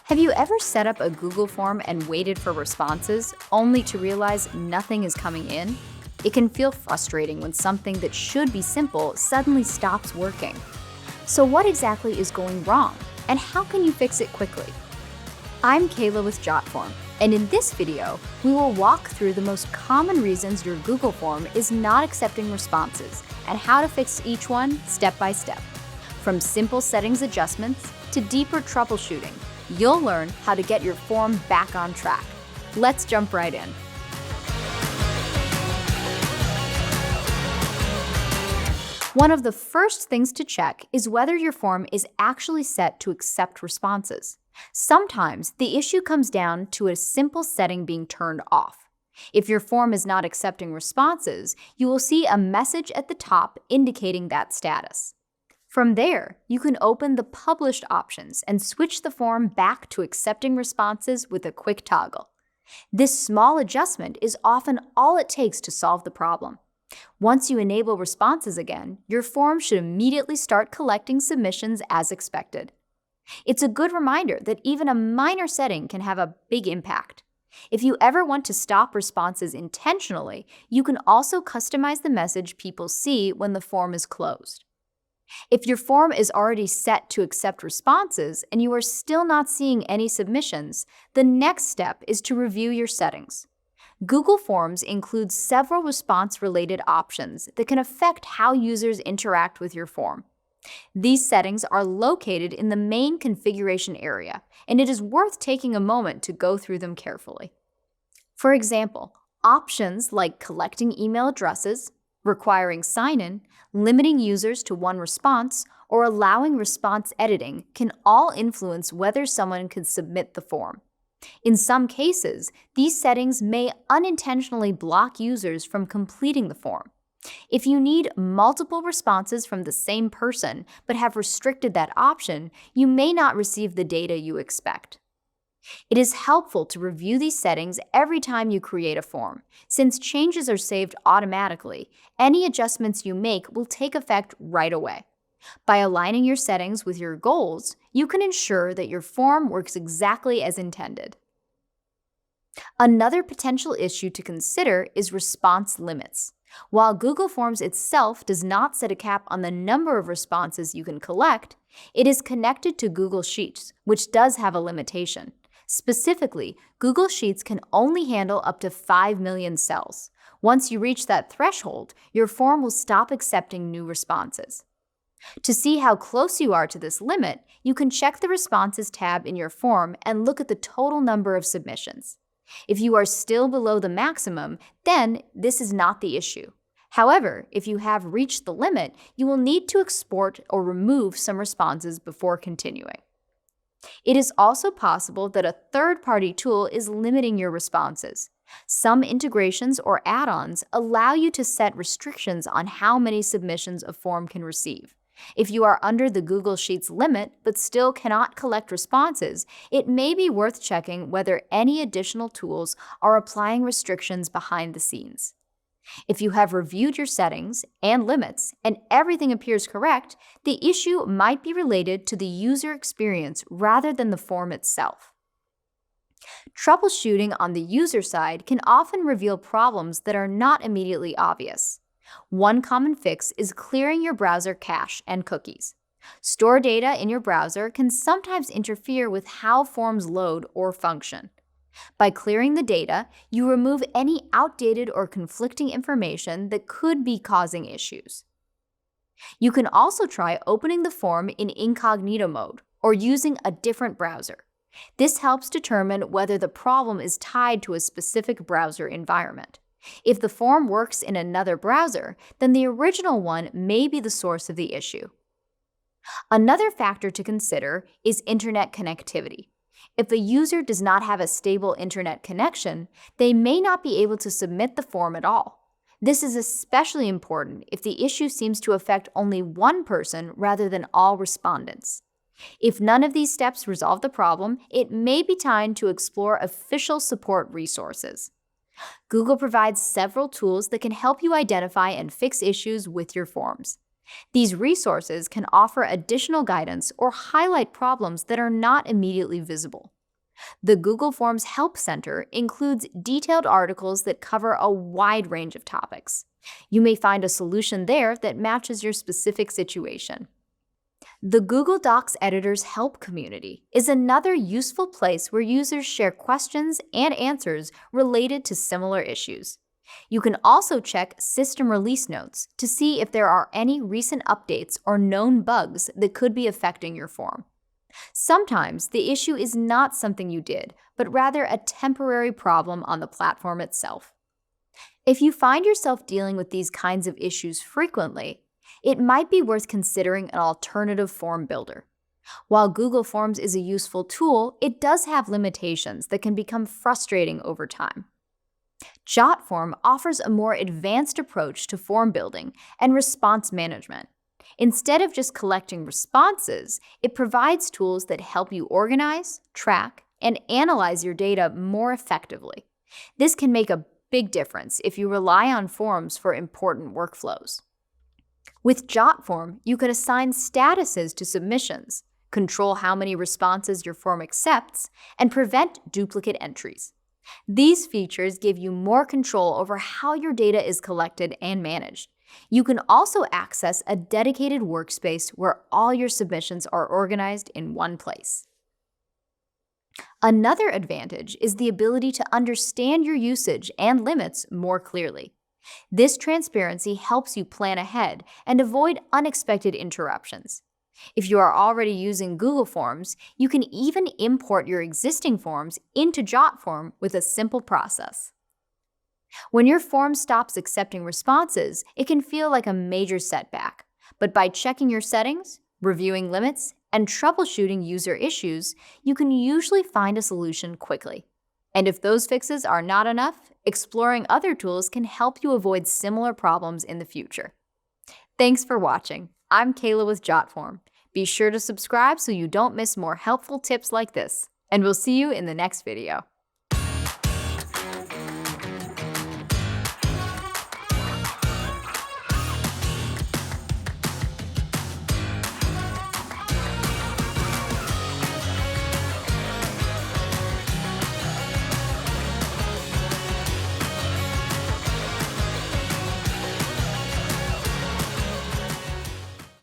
Have you ever set up a Google form and waited for responses, only to realize nothing is coming in? It can feel frustrating when something that should be simple suddenly stops working. So what exactly is going wrong, and how can you fix it quickly? I'm Kayla with Jotform, and in this video, we will walk through the most common reasons your Google form is not accepting responses and how to fix each one step by step. From simple settings adjustments to deeper troubleshooting, you'll learn how to get your form back on track. Let's jump right in. One of the first things to check is whether your form is actually set to accept responses. Sometimes the issue comes down to a simple setting being turned off. If your form is not accepting responses, you will see a message at the top indicating that status. From there, you can open the published options and switch the form back to accepting responses with a quick toggle. This small adjustment is often all it takes to solve the problem. Once you enable responses again, your form should immediately start collecting submissions as expected. It's a good reminder that even a minor setting can have a big impact. If you ever want to stop responses intentionally, you can also customize the message people see when the form is closed. If your form is already set to accept responses and you are still not seeing any submissions, the next step is to review your settings. Google Forms includes several response-related options that can affect how users interact with your form. These settings are located in the main configuration area, and it is worth taking a moment to go through them carefully. For example, options like collecting email addresses, requiring sign-in, limiting users to one response, or allowing response editing can all influence whether someone can submit the form. In some cases, these settings may unintentionally block users from completing the form. If you need multiple responses from the same person but have restricted that option, you may not receive the data you expect. It is helpful to review these settings every time you create a form. Since changes are saved automatically, any adjustments you make will take effect right away. By aligning your settings with your goals, you can ensure that your form works exactly as intended. Another potential issue to consider is response limits. While Google Forms itself does not set a cap on the number of responses you can collect, it is connected to Google Sheets, which does have a limitation. Specifically, Google Sheets can only handle up to 5 million cells. Once you reach that threshold, your form will stop accepting new responses. To see how close you are to this limit, you can check the Responses tab in your form and look at the total number of submissions. If you are still below the maximum, then this is not the issue. However, if you have reached the limit, you will need to export or remove some responses before continuing. It is also possible that a third-party tool is limiting your responses. Some integrations or add-ons allow you to set restrictions on how many submissions a form can receive. If you are under the Google Sheets limit but still cannot collect responses, it may be worth checking whether any additional tools are applying restrictions behind the scenes. If you have reviewed your settings and limits and everything appears correct, the issue might be related to the user experience rather than the form itself. Troubleshooting on the user side can often reveal problems that are not immediately obvious. One common fix is clearing your browser cache and cookies. Stored data in your browser can sometimes interfere with how forms load or function. By clearing the data, you remove any outdated or conflicting information that could be causing issues. You can also try opening the form in incognito mode or using a different browser. This helps determine whether the problem is tied to a specific browser environment. If the form works in another browser, then the original one may be the source of the issue. Another factor to consider is internet connectivity. If a user does not have a stable internet connection, they may not be able to submit the form at all. This is especially important if the issue seems to affect only one person rather than all respondents. If none of these steps resolve the problem, it may be time to explore official support resources. Google provides several tools that can help you identify and fix issues with your forms. These resources can offer additional guidance or highlight problems that are not immediately visible. The Google Forms Help Center includes detailed articles that cover a wide range of topics. You may find a solution there that matches your specific situation. The Google Docs Editor's Help Community is another useful place where users share questions and answers related to similar issues. You can also check system release notes to see if there are any recent updates or known bugs that could be affecting your form. Sometimes the issue is not something you did, but rather a temporary problem on the platform itself. If you find yourself dealing with these kinds of issues frequently, it might be worth considering an alternative form builder. While Google Forms is a useful tool, it does have limitations that can become frustrating over time. Jotform offers a more advanced approach to form building and response management. Instead of just collecting responses, it provides tools that help you organize, track, and analyze your data more effectively. This can make a big difference if you rely on forms for important workflows. With Jotform, you can assign statuses to submissions, control how many responses your form accepts, and prevent duplicate entries. These features give you more control over how your data is collected and managed. You can also access a dedicated workspace where all your submissions are organized in one place. Another advantage is the ability to understand your usage and limits more clearly. This transparency helps you plan ahead and avoid unexpected interruptions. If you are already using Google Forms, you can even import your existing forms into Jotform with a simple process. When your form stops accepting responses, it can feel like a major setback. But by checking your settings, reviewing limits, and troubleshooting user issues, you can usually find a solution quickly. And if those fixes are not enough, exploring other tools can help you avoid similar problems in the future. Thanks for watching. I'm Kayla with Jotform. Be sure to subscribe so you don't miss more helpful tips like this, and we'll see you in the next video.